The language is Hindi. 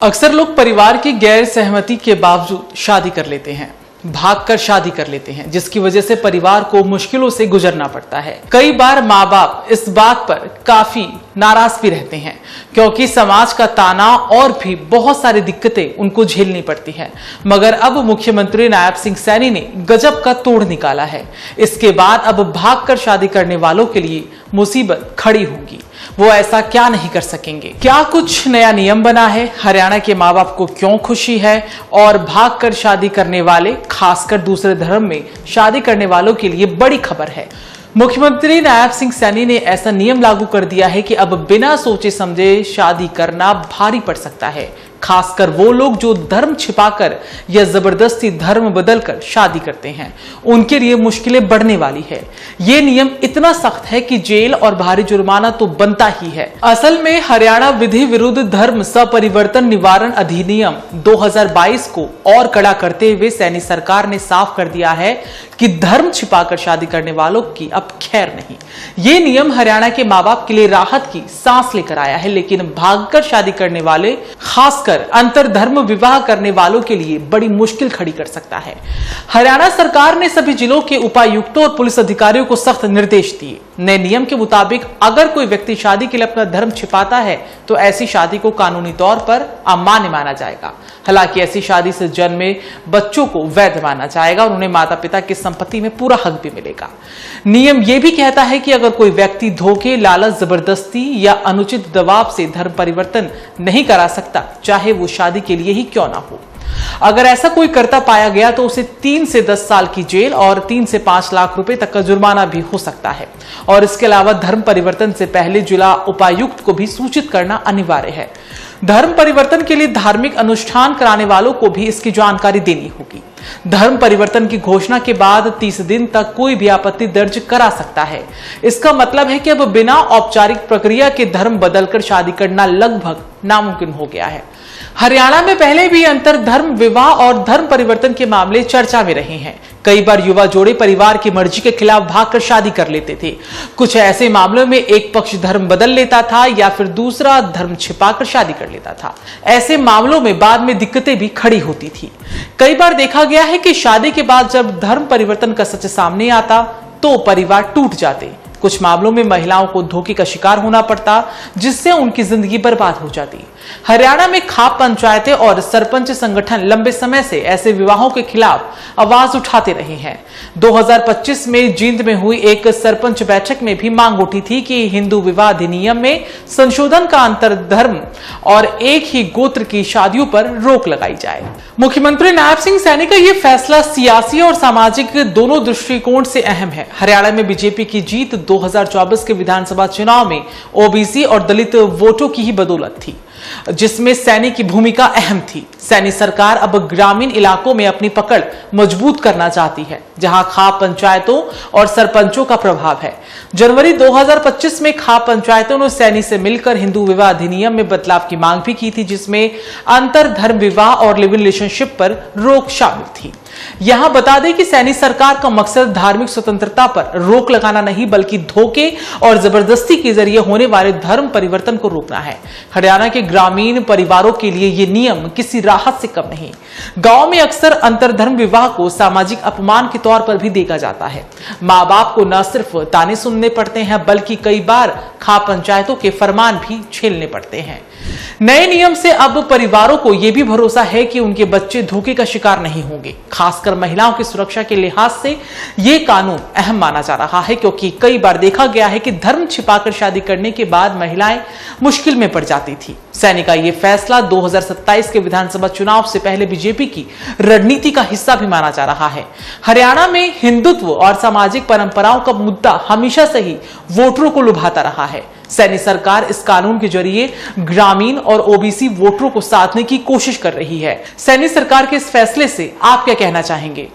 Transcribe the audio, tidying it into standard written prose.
अक्सर लोग परिवार की गैर सहमति के बावजूद शादी कर लेते हैं, भागकर शादी कर लेते हैं, जिसकी वजह से परिवार को मुश्किलों से गुजरना पड़ता है। कई बार माँ बाप इस बात पर काफी नाराज भी रहते हैं क्योंकि समाज का ताना और भी बहुत सारी दिक्कतें उनको झेलनी पड़ती हैं। मगर अब मुख्यमंत्री नायब सिंह सैनी ने गजब का तोड़ निकाला है। इसके बाद अब भागकर शादी करने वालों के लिए मुसीबत खड़ी होगी। वो ऐसा क्या नहीं कर सकेंगे? क्या कुछ नया नियम बना है? हरियाणा के माँ बाप को क्यों खुशी है? और भागकर शादी करने वाले, खासकर दूसरे धर्म में शादी करने वालों के लिए बड़ी खबर है। मुख्यमंत्री नायब सिंह सैनी ने ऐसा नियम लागू कर दिया है कि अब बिना सोचे समझे शादी करना भारी पड़ सकता है, खासकर वो लोग जो धर्म छिपाकर या जबरदस्ती धर्म बदलकर शादी करते हैं, उनके लिए मुश्किलें बढ़ने वाली है। ये नियम इतना सख्त है कि जेल और भारी जुर्माना तो बनता ही है। असल में हरियाणा विधि विरुद्ध धर्म स्वपरिवर्तन निवारण अधिनियम 2022 को और कड़ा करते हुए सैनी सरकार ने साफ कर दिया है कि धर्म छिपाकर शादी करने वालों की अब खैर नहीं। ये नियम हरियाणा के माँ बाप के लिए राहत की सांस लेकर आया है, लेकिन भागकर शादी करने वाले, खासकर अंतरधर्म विवाह करने वालों के लिए बड़ी मुश्किल खड़ी कर सकता है। हरियाणा सरकार ने सभी जिलों के उपायुक्तों और पुलिस अधिकारियों को सख्त निर्देश दिए। नए नियम के मुताबिक अगर कोई व्यक्ति शादी के लिए अपना धर्म छिपाता है तो ऐसी शादी को कानूनी तौर पर अमान्य माना जाएगा। हालांकि ऐसी शादी से जन्मे बच्चों को वैध माना जाएगा और उन्हें माता पिता की संपत्ति में पूरा हक भी मिलेगा। नियम यह भी कहता है कि अगर कोई व्यक्ति धोखे, लालच, जबरदस्ती या अनुचित दबाव से धर्म परिवर्तन नहीं करा सकता, चाहे वो शादी के लिए ही क्यों ना हो, अगर ऐसा कोई करता पाया गया तो उसे 3 से 10 साल की जेल और 3 से 5 लाख रुपए तक का जुर्माना भी हो सकता है। और इसके अलावा धर्म परिवर्तन से पहले जिला उपायुक्त को भी सूचित करना अनिवार्य है। धर्म परिवर्तन के लिए धार्मिक अनुष्ठान कराने वालों को भी इसकी जानकारी देनी होगी। धर्म परिवर्तन की घोषणा के बाद 30 दिन तक कोई भी आपत्ति दर्ज करा सकता है। इसका मतलब है कि अब बिना औपचारिक प्रक्रिया के धर्म बदलकर शादी करना लगभग नामुमकिन हो गया है। हरियाणा में पहले भी अंतरधर्म विवाह और धर्म परिवर्तन के मामले चर्चा में रहे हैं। कई बार युवा जोड़े परिवार की मर्जी के खिलाफ भागकर शादी कर लेते थे। कुछ ऐसे मामलों में एक पक्ष धर्म बदल लेता था या फिर दूसरा धर्म छिपाकर शादी कर लेता था। ऐसे मामलों में बाद में दिक्कतें भी खड़ी होती थी। कई बार देखा गया है कि शादी के बाद जब धर्म परिवर्तन का सच सामने आता तो परिवार टूट जाते। कुछ मामलों में महिलाओं को धोखे का शिकार होना पड़ता, जिससे उनकी जिंदगी बर्बाद हो जाती। हरियाणा में खाप पंचायतें और सरपंच संगठन लंबे समय से ऐसे विवाहों के खिलाफ आवाज उठाते रहे हैं। 2025 में जींद में हुई एक सरपंच बैठक में भी मांग उठी थी कि हिंदू विवाह अधिनियम में संशोधन का अंतरधर्म और एक ही गोत्र की शादियों पर रोक लगाई जाए। मुख्यमंत्री नायब सिंह सैनी का यह फैसला सियासी और सामाजिक दोनों दृष्टिकोण से अहम है। हरियाणा में बीजेपी की जीत 2024 के विधानसभा चुनाव में ओबीसी और दलित वोटों की ही बदौलत थी, जिसमें सैनी की भूमिका अहम थी। सैनी सरकार अब ग्रामीण इलाकों में अपनी पकड़ मजबूत करना चाहती है, जहां खाप पंचायतों और सरपंचों का प्रभाव है। जनवरी 2025 में खाप पंचायतों ने सैनी से मिलकर हिंदू विवाह अधिनियम में बदलाव की मांग भी की थी, जिसमें अंतरधर्म विवाह और लिव इन रिलेशनशिप पर रोक शामिल थी। यहां बता दें कि सैनी सरकार का मकसद धार्मिक स्वतंत्रता पर रोक लगाना नहीं, बल्कि धोखे और जबरदस्ती के जरिए होने वाले धर्म परिवर्तन को रोकना है। हरियाणा के ग्रामीण परिवारों के लिए ये नियम किसी राहत से कम नहीं। गांव में अक्सर अंतरधर्म विवाह को सामाजिक अपमान के तौर पर भी देखा जाता है। माँ बाप को न सिर्फ ताने सुनने पड़ते हैं, बल्कि कई बार खाप पंचायतों के फरमान भी झेलने पड़ते हैं। नए नियम से अब परिवारों को यह भी भरोसा है कि उनके बच्चे धोखे का शिकार नहीं होंगे। खासकर महिलाओं की सुरक्षा के लिहाज से यह कानून अहम माना जा रहा है, क्योंकि कई बार देखा गया है कि धर्म छिपाकर शादी करने के बाद महिलाएं मुश्किल में पड़ जाती थी। सैनी का यह फैसला 2027 के विधानसभा चुनाव से पहले बीजेपी की रणनीति का हिस्सा भी माना जा रहा है। हरियाणा में हिंदुत्व और सामाजिक परंपराओं का मुद्दा हमेशा से ही वोटरों को लुभाता रहा है। सैनी सरकार इस कानून के जरिए ग्रामीण और ओबीसी वोटरों को साधने की कोशिश कर रही है। सैनी सरकार के इस फैसले से आप क्या कहना चाहेंगे?